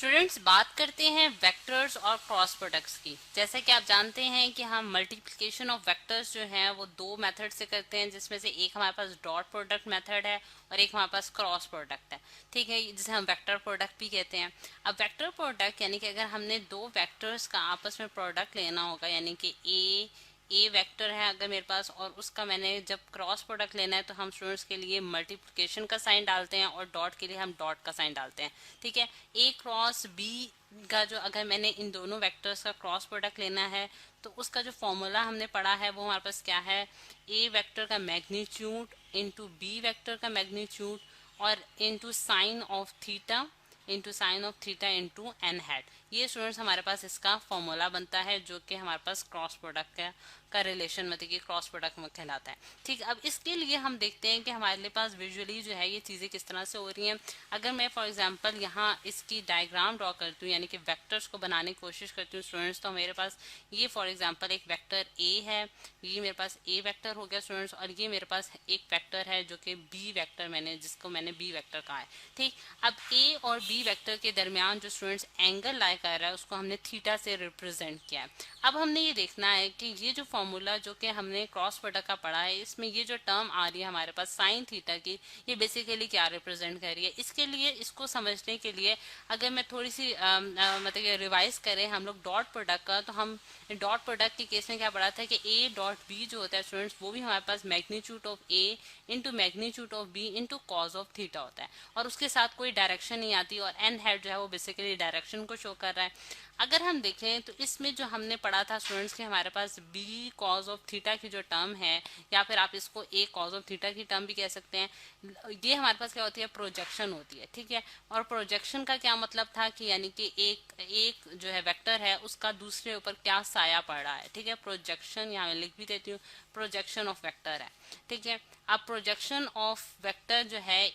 Students, बात करते हैं वेक्टर्स और क्रॉस प्रोडक्ट्स की। जैसे कि आप जानते हैं कि हम मल्टीप्लिकेशन ऑफ वेक्टर्स जो हैं वो दो मेथड से करते हैं, जिसमें से एक हमारे पास डॉट प्रोडक्ट मेथड है और एक हमारे पास क्रॉस प्रोडक्ट है। ठीक है, जिसे हम वेक्टर प्रोडक्ट भी कहते हैं। अब वेक्टर प्रोडक्ट यानी कि अगर हमने दो वेक्टर्स का आपस में प्रोडक्ट लेना होगा, यानी कि ए वेक्टर है अगर मेरे पास, और उसका मैंने जब क्रॉस प्रोडक्ट लेना है तो हम स्टूडेंट्स के लिए मल्टीप्लिकेशन का साइन डालते हैं और डॉट के लिए हम डॉट का साइन डालते हैं। ठीक है, ए क्रॉस बी का जो अगर मैंने इन दोनों वेक्टर्स का क्रॉस प्रोडक्ट लेना है तो उसका जो फॉर्मूला हमने पढ़ा है वो हमारे पास क्या है, ए वेक्टर का मैग्नीट्यूड इंटू बी वेक्टर का मैग्नीट्यूड और into sine of theta into N hat. ये स्टूडेंट्स हमारे पास इसका फॉर्मूला बनता है, जो कि हमारे पास क्रॉस प्रोडक्ट का रिलेशन मतलब कि क्रॉस प्रोडक्ट में कहलाता है। ठीक, अब इसके लिए हम देखते हैं कि हमारे पास विजुअली जो है ये चीज़ें किस तरह से हो रही हैं। अगर मैं फॉर एग्जांपल यहाँ इसकी डायग्राम ड्रॉ करती हूँ, यानी कि वेक्टर्स को बनाने की कोशिश करती हूँ स्टूडेंट्स, तो मेरे पास ये फॉर एग्जांपल एक वेक्टर ए है, ये मेरे पास ए वेक्टर हो गया स्टूडेंट्स, और ये मेरे पास एक वेक्टर है जो कि बी वेक्टर जिसको मैंने बी वेक्टर कहा है। ठीक, अब ए और बी वेक्टर के दरमियान जो स्टूडेंट्स एंगल लाई कर रहा है उसको हमने थीटा से रिप्रेजेंट किया है। अब हमने ये देखना है कि ये जो फॉर्मूला जो कि हमने क्रॉस प्रोडक्ट का पढ़ा है, इसमें ये जो टर्म आ रही है हमारे पास साइन थीटा की, ये बेसिकली क्या रिप्रेजेंट कर रही है। इसके लिए इसको समझने के लिए अगर मैं थोड़ी सी मतलब रिवाइज करें हम लोग डॉट प्रोडक्ट का, तो हम डॉट प्रोडक्ट के केस में क्या पढ़ा था कि ए डॉट बी जो होता है स्टूडेंट्स, वो भी हमारे पास magnitude of A into magnitude of B into cos of theta होता है, और उसके साथ कोई डायरेक्शन नहीं आती, और एन हेड जो है वो बेसिकली डायरेक्शन को शो कर रहा है। अगर हम देखें तो इसमें जो हमने पढ़ा था स्टूडेंट्स के हमारे पास बी कॉज ऑफ थीटा की जो टर्म है, या फिर आप इसको ए कॉज ऑफ थीटा की टर्म भी कह सकते हैं, ये हमारे पास क्या होती है, प्रोजेक्शन होती है। ठीक है, और प्रोजेक्शन का क्या मतलब था कि यानी कि एक जो है वेक्टर है उसका दूसरे ऊपर क्या साया पड़ रहा है। ठीक है, प्रोजेक्शन यहाँ लिख भी देती हूँ, प्रोजेक्शन ऑफ वेक्टर है। ठीक है, अब प्रोजेक्शन ऑफ वेक्टर जो है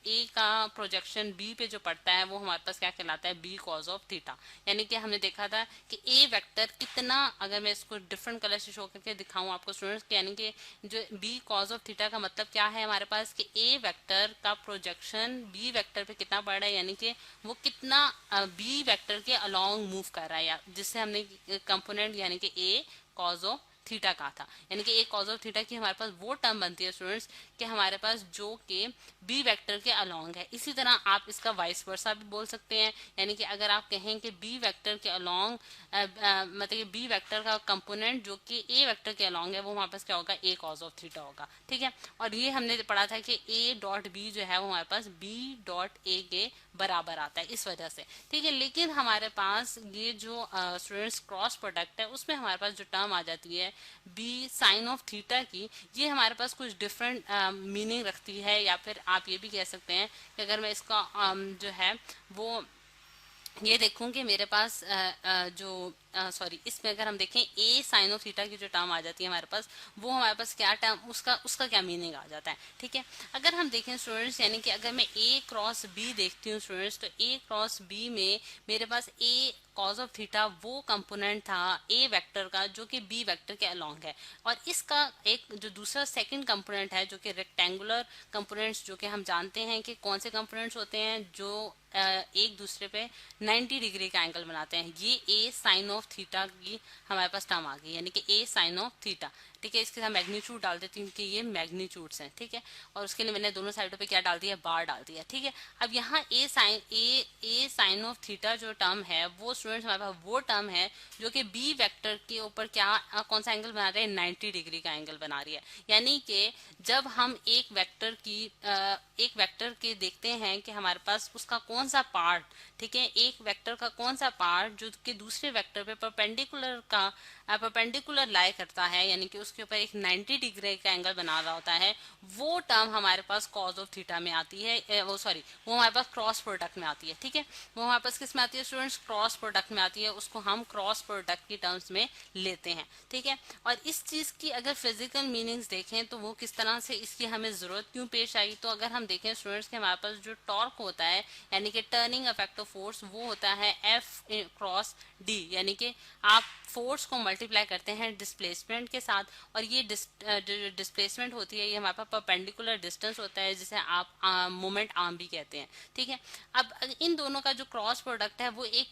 ए का प्रोजेक्शन बी पे जो पड़ता है वो हमारे पास क्या कहलाता है, बी कॉज ऑफ थीटा। यानी कि हमने देखा था कि ए वेक्टर कितना, अगर मैं इसको डिफरेंट कलर से शो करके दिखाऊं आपको स्टूडेंट्स, यानी कि जो बी कॉज ऑफ थीटा का मतलब क्या है हमारे पास कि ए वेक्टर का प्रोजेक्शन बी वेक्टर पे कितना पड़ रहा है, यानी कि वो कितना बी वेक्टर के अलोंग मूव कर रहा है, या जिससे हमने कंपोनेंट यानी कि ए कॉज ऑफ थीटा कहा था। यानी कि एक कॉज ऑफ थीटा की हमारे पास वो टर्म बनती है स्टूडेंट्स कि हमारे पास जो कि बी वेक्टर के अलोंग है। इसी तरह आप इसका वाइस वर्सा भी बोल सकते हैं, यानी कि अगर आप कहें कि बी वेक्टर के अलोंग मतलब कि बी वेक्टर का कंपोनेंट जो कि ए वेक्टर के अलोंग है, वो हमारे पास क्या होगा, ए कॉज ऑफ थीटा होगा। ठीक है, और ये हमने पढ़ा था कि ए डॉट बी जो है वो हमारे पास बी डॉट ए के बराबर आता है इस वजह से। ठीक है, लेकिन हमारे पास ये जो स्टूडेंट्स क्रॉस प्रोडक्ट है उसमें हमारे पास जो टर्म आ जाती है बी साइन ऑफ थीटा की, ये हमारे पास कुछ डिफरेंट मीनिंग रखती है, या फिर आप ये भी कह सकते हैं कि अगर मैं इसका जो है वो ये देखूं कि मेरे पास सॉरी इसमें अगर हम देखें ए साइन ऑफ थीटा की जो टर्म आ जाती है हमारे पास, वो हमारे पास क्या टर्म, उसका क्या मीनिंग आ जाता है। ठीक है, अगर हम देखें स्टूडेंट्स, यानी कि अगर मैं ए क्रॉस बी देखती हूँ स्टूडेंट्स, तो ए क्रॉस बी में मेरे पास ए कॉज ऑफ थीटा वो कंपोनेंट था ए वेक्टर का जो कि बी वेक्टर के अलोंग है, और इसका एक जो दूसरा सेकंड कंपोनेंट है जो कि रेक्टेंगुलर कंपोनेंट्स, जो कि हम जानते हैं कि कौन से कंपोनेंट्स होते हैं जो एक दूसरे पे 90 डिग्री का एंगल बनाते हैं, ये ए साइन ऑफ थीटा की हमारे पास टर्म आ गई, यानी कि ए साइन ऑफ थीटा। ठीक है, इसके साथ मैग्नीट्यूड डाल देती हूँ कि ये मैग्नीट्यूड्स हैं। ठीक है, और उसके लिए मैंने दोनों साइडों पे क्या डाल दिया, बार डाल दिया। ठीक है, अब यहाँ ए साइन ऑफ थीटा जो टर्म है वो स्टूडेंट्स हमारे पास वो टर्म है जो कि बी वेक्टर के ऊपर क्या कौन सा एंगल बना रहे हैं, 90 डिग्री का एंगल बना रही है। यानी कि जब हम एक वेक्टर के देखते हैं कि हमारे पास उसका कौन सा पार्ट, ठीक है, एक वेक्टर का कौन सा पार्ट जो कि दूसरे वेक्टर पे परपेंडिकुलर लाई करता है, यानी कि उसके ऊपर एक 90 डिग्री का एंगल बना रहा होता है, वो टर्म हमारे पास कॉज ऑफ थीटा में आती है, वो हमारे पास क्रॉस प्रोडक्ट में आती है। ठीक है, वो हमारे पास किस में आती है स्टूडेंट्स, क्रॉस प्रोडक्ट में आती है, उसको हम क्रॉस प्रोडक्ट की टर्म्स में लेते हैं। ठीक है, और इस चीज की अगर फिजिकल मीनिंग्स देखें तो वो किस तरह से इसकी हमें जरूरत क्यों पेश आई, तो अगर हम देखें स्टूडेंट्स के हमारे पास जो टॉर्क होता है यानी कि टर्निंग इफेक्ट ऑफ फोर्स, वो होता है एफ क्रॉस डी, यानी कि आप फोर्स को मल्टीप्लाई करते हैं डिस्प्लेसमेंट के साथ, और ये जो डिस्प्लेसमेंट होती है ये हमारे पास परपेंडिकुलर डिस्टेंस होता है, जिसे आप मोमेंट आर्म भी कहते हैं। ठीक है, अब इन दोनों का जो क्रॉस प्रोडक्ट है वो एक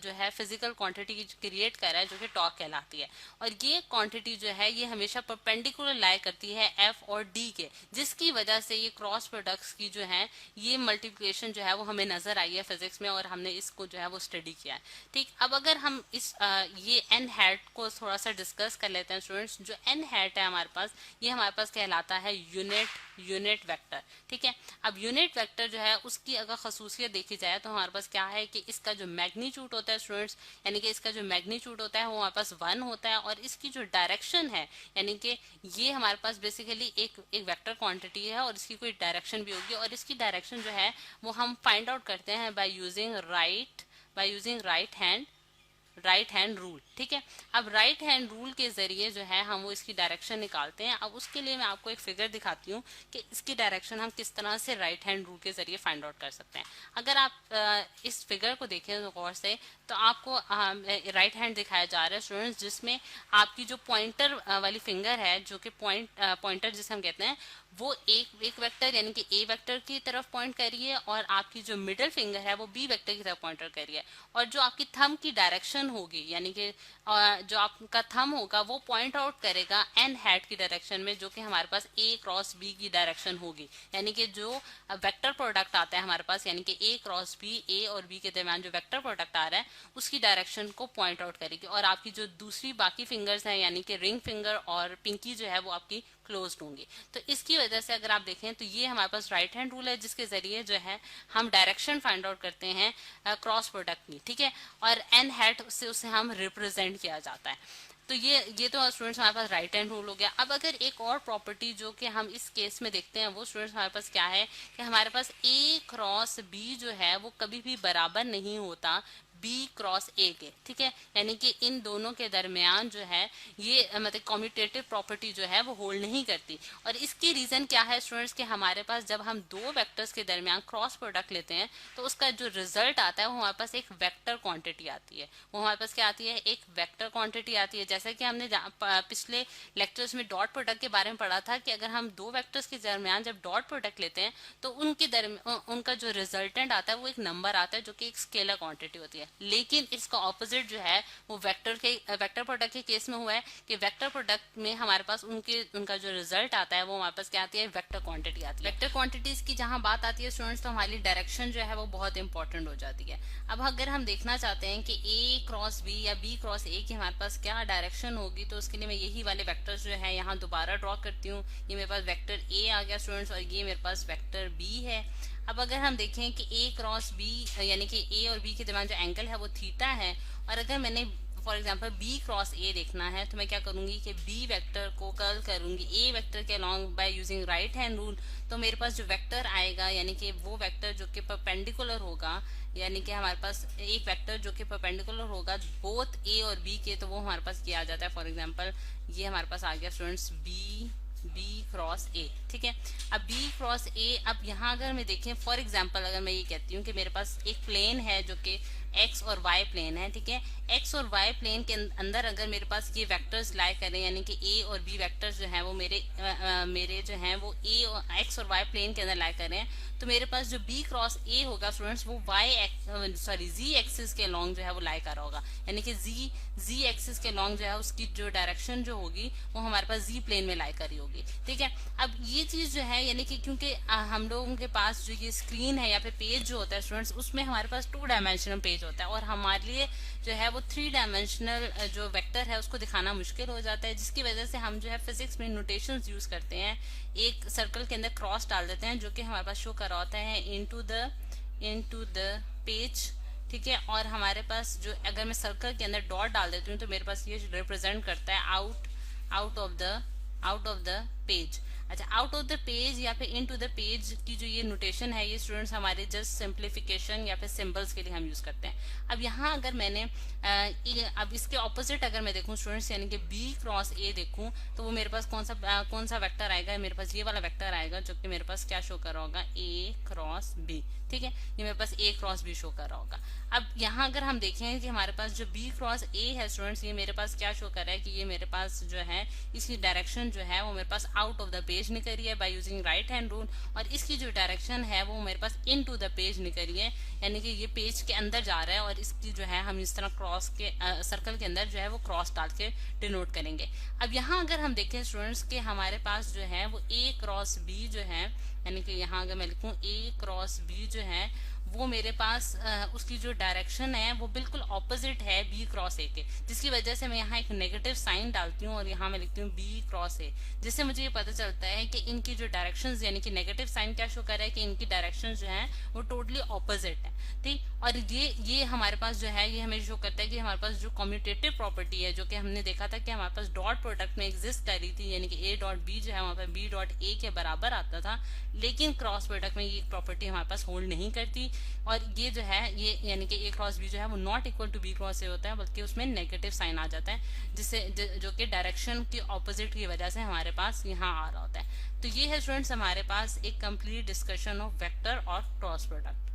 जो है फिजिकल क्वांटिटी क्रिएट कर रहा है, जो कि टॉर्क कहलाती है। और ये क्वांटिटी जो है ये हमेशा परपेंडिकुलर लाई करती है एफ और डी के, जिसकी वजह से ये क्रॉस प्रोडक्ट्स की जो है ये मल्टीप्लिकेशन जो है वो हमें नजर आई है फिजिक्स में, और हमने इसको जो है वो स्टडी किया है। ठीक, अब अगर हम इस ये एन हैट को थोड़ा सा डिस्कस कर लेते हैं स्टूडेंट्स। जो एन हैट है हमारे पास, ये हमारे पास कहलाता है यूनिट वेक्टर। ठीक है, अब यूनिट वेक्टर जो है उसकी अगर खसूसियत देखी जाए तो हमारे पास क्या है कि इसका जो मैग्नीट्यूड होता है स्टूडेंट्स, यानी कि इसका जो मैग्नीट्यूड होता है वो हमारे पास 1 होता है, और इसकी जो डायरेक्शन है यानी कि ये हमारे पास बेसिकली एक वेक्टर क्वांटिटी है और इसकी कोई डायरेक्शन भी होगी, और इसकी डायरेक्शन जो है वो हम फाइंड आउट करते हैं by using right hand rule. ठीक है, अब राइट हैंड रूल के जरिए जो है हम वो इसकी डायरेक्शन निकालते हैं। अब उसके लिए मैं आपको एक फिगर दिखाती हूँ कि इसकी डायरेक्शन हम किस तरह से राइट हैंड रूल के जरिए फाइंड आउट कर सकते हैं। अगर आप इस फिगर को देखें तो गौर से, तो आपको राइट हैंड दिखाया जा रहा है स्टूडेंट्स, जिसमें आपकी जो पॉइंटर वाली फिंगर है, जो कि पॉइंटर जिसे हम कहते हैं, वो एक वेक्टर यानी कि ए वेक्टर की तरफ पॉइंट कर रही है, और आपकी जो मिडिल फिंगर है वो बी वेक्टर की तरफ पॉइंटर कर रही है। और जो आपकी थंब की डायरेक्शन होगी, यानी कि जो आपका थंब होगा वो पॉइंट आउट करेगा एन हैट की डायरेक्शन में, जो कि हमारे पास ए क्रॉस बी की डायरेक्शन होगी। यानी कि जो वेक्टर प्रोडक्ट आता है हमारे पास, यानी कि ए क्रॉस बी, ए और बी के दरमियान जो वेक्टर प्रोडक्ट आ रहा है उसकी डायरेक्शन को पॉइंट आउट करेगी। और आपकी जो दूसरी बाकी फिंगर्स हैं, यानी कि रिंग फिंगर और पिंकी जो है वो आपकी क्लोज्ड होंगी। तो इसकी वजह से अगर आप देखें तो ये हमारे पास राइट हैंड रूल है, जिसके जरिए जो है हम डायरेक्शन फाइंड आउट करते हैं क्रॉस प्रोडक्ट की। ठीक है, और एन हैट से उसे हम रिप्रेजेंट किया जाता है। तो ये तो स्टूडेंट्स हमारे पास राइट हैंड रूल हो गया। अब अगर एक और प्रॉपर्टी जो कि हम इस केस में देखते हैं वो स्टूडेंट्स हमारे पास क्या है कि हमारे पास ए क्रॉस बी जो है वो कभी भी बराबर नहीं होता बी क्रॉस ए के। ठीक है, यानी कि इन दोनों के दरमियान जो है ये मतलब कम्यूटेटिव प्रॉपर्टी जो है वो होल्ड नहीं करती। और इसकी रीजन क्या है स्टूडेंट्स कि हमारे पास जब हम दो वेक्टर्स के दरमियान क्रॉस प्रोडक्ट लेते हैं तो उसका जो रिजल्ट आता है वो हमारे पास एक वेक्टर क्वांटिटी आती है। वो हमारे पास क्या आती है, एक वेक्टर क्वांटिटी आती है। जैसे कि हमने पिछले लेक्चर्स में डॉट प्रोडक्ट के बारे में पढ़ा था कि अगर हम दो वेक्टर्स के दरमियान जब डॉट प्रोडक्ट लेते हैं तो उनका जो रिजल्टेंट आता है वो एक नंबर आता है, जो कि एक स्केलर क्वांटिटी होती है। लेकिन इसका ऑपोजिट जो है वो वेक्टर प्रोडक्ट के केस में हुआ है कि वेक्टर प्रोडक्ट में हमारे पास उनका जो रिजल्ट आता है वो हमारे पास क्या आती है, वेक्टर क्वांटिटी आती है। वेक्टर क्वांटिटीज की जहां बात आती है स्टूडेंट्स तो हमारी डायरेक्शन जो है वो बहुत इंपॉर्टेंट हो जाती है। अब अगर हम देखना चाहते हैं कि ए क्रॉस बी या बी क्रॉस ए की हमारे पास क्या डायरेक्शन होगी, तो उसके लिए मैं यही वाले वेक्टर्स जो है यहाँ दोबारा ड्रॉ करती हूँ। ये मेरे पास वेक्टर ए आ गया स्टूडेंट्स, और ये मेरे पास वेक्टर बी है। अब अगर हम देखें कि ए क्रॉस बी यानी कि ए और बी के दरमियान जो एंगल है वो थीटा है, और अगर मैंने for example B cross A देखना है तो मैं क्या करूंगी कि बी वेक्टर को कर्ल करूंगी ए वेक्टर के along by using right hand rule. तो मेरे पास जो वेक्टर आएगा यानी कि वो वेक्टर जो कि परपेंडिकुलर होगा, यानी कि हमारे पास एक वेक्टर जो कि परपेंडिकुलर होगा बोथ ए और बी के, तो वो हमारे पास किया जाता है। फॉर एग्जाम्पल ये हमारे पास आ गया स्टूडेंट्स बी क्रॉस ए। ठीक है, अब बी क्रॉस ए, अब यहाँ अगर मैं देखें फॉर एग्जांपल अगर मैं ये कहती हूँ कि मेरे पास एक प्लेन है जो कि एक्स और वाई प्लेन है। ठीक है, एक्स और वाई प्लेन के अंदर अगर मेरे पास ये वेक्टर्स लाई करें यानी कि ए और बी वेक्टर्स जो हैं वो मेरे जो हैं वो ए और एक्स और वाई प्लेन के अंदर लाई करें, तो मेरे पास जो बी क्रॉस ए होगा स्टूडेंट्स वो जी एक्सिस के लॉन्ग जो है वो लाई कर रहा होगा। यानी कि जी एक्सिस के लॉन्ग जो है उसकी जो डायरेक्शन जो होगी वो हमारे पास जी प्लेन में लाई करी होगी। ठीक है, अब ये चीज जो है यानी कि क्योंकि हम लोगों के पास जो ये स्क्रीन है या फिर पेज जो होता है स्टूडेंट्स, उसमें हमारे पास 2 डायमेंशनल पेज होता है, और हमारे लिए जो है वो 3 डायमेंशनल जो वेक्टर है उसको दिखाना मुश्किल हो जाता है, जिसकी वजह से हम जो है फिजिक्स में नोटेशंस यूज करते हैं। एक सर्कल के अंदर क्रॉस डाल देते हैं जो कि हमारे पास शो करा होता है इनटू द पेज। ठीक है, और हमारे पास जो अगर मैं सर्कल के अंदर डॉट डाल देती हूँ तो मेरे पास ये रिप्रेजेंट करता है आउट ऑफ द पेज। अच्छा, आउट ऑफ द पेज या फिर इन टू द पेज की जो ये नोटेशन है, ये स्टूडेंट्स हमारे जस्ट सिंप्लीफिकेशन या फिर सिंबल्स के लिए हम यूज करते हैं। अब यहाँ अगर मैंने अब इसके ऑपोजिट अगर मैं देखूं स्टूडेंट्स, यानी कि बी क्रॉस ए देखूं, तो वो मेरे पास कौन सा वेक्टर आएगा, मेरे पास ये वाला वेक्टर आएगा जो कि मेरे पास क्या शो कर रहा होगा, ए क्रॉस बी। ठीक है, ये मेरे पास ए क्रॉस बी शो कर रहा होगा। अब यहाँ अगर हम देखें कि हमारे पास जो बी क्रॉस ए है स्टूडेंट्स, ये मेरे पास क्या शो कर रहा है कि ये मेरे पास जो है इसकी डायरेक्शन जो है वो मेरे pass out of the page निकल रही है by using right hand rule, और इसकी जो डायरेक्शन है वो मेरे पास इन टू द पेज निकल रही है, यानी कि ये पेज के अंदर जा रहा है, और इसकी जो है हम इस तरह क्रॉस के सर्कल के अंदर जो है वो क्रॉस डाल के डिनोट करेंगे। अब यहाँ अगर हम देखें स्टूडेंट्स के हमारे पास जो है वो ए क्रॉस बी जो है, यानी कि यहाँ अगर मैं लिखूं ए क्रॉस बी जो है वो मेरे पास उसकी जो डायरेक्शन है वो बिल्कुल ऑपोजिट है बी क्रॉस ए के, जिसकी वजह से मैं यहाँ एक नेगेटिव साइन डालती हूँ और यहाँ मैं लिखती हूँ बी क्रॉस ए, जिससे मुझे ये पता चलता है कि इनकी जो डायरेक्शंस, यानी कि नेगेटिव साइन क्या शो कर रहा है कि इनकी डायरेक्शन जो है वो टोटली ऑपोजिट है। ठीक, और ये हमारे पास जो है ये हमें शो करता है कि हमारे पास जो कम्यूटेटिव प्रॉपर्टी है, जो कि हमने देखा था कि हमारे पास डॉट प्रोडक्ट में एग्जिस्ट कर रही थी, यानी कि ए डॉट बी जो है वहाँ पर बी डॉट ए के बराबर आता था, लेकिन क्रॉस प्रोडक्ट में ये प्रॉपर्टी हमारे पास होल्ड नहीं करती, और ये जो है ये यानी कि ए क्रॉस बी जो है वो not equal to B cross A होता है, बल्कि उसमें नेगेटिव साइन आ जाता है, जिससे जो कि डायरेक्शन की ऑपोजिट की वजह से हमारे पास यहाँ आ रहा होता है। तो ये है स्टूडेंट्स हमारे पास एक कंप्लीट डिस्कशन ऑफ वेक्टर और क्रॉस प्रोडक्ट।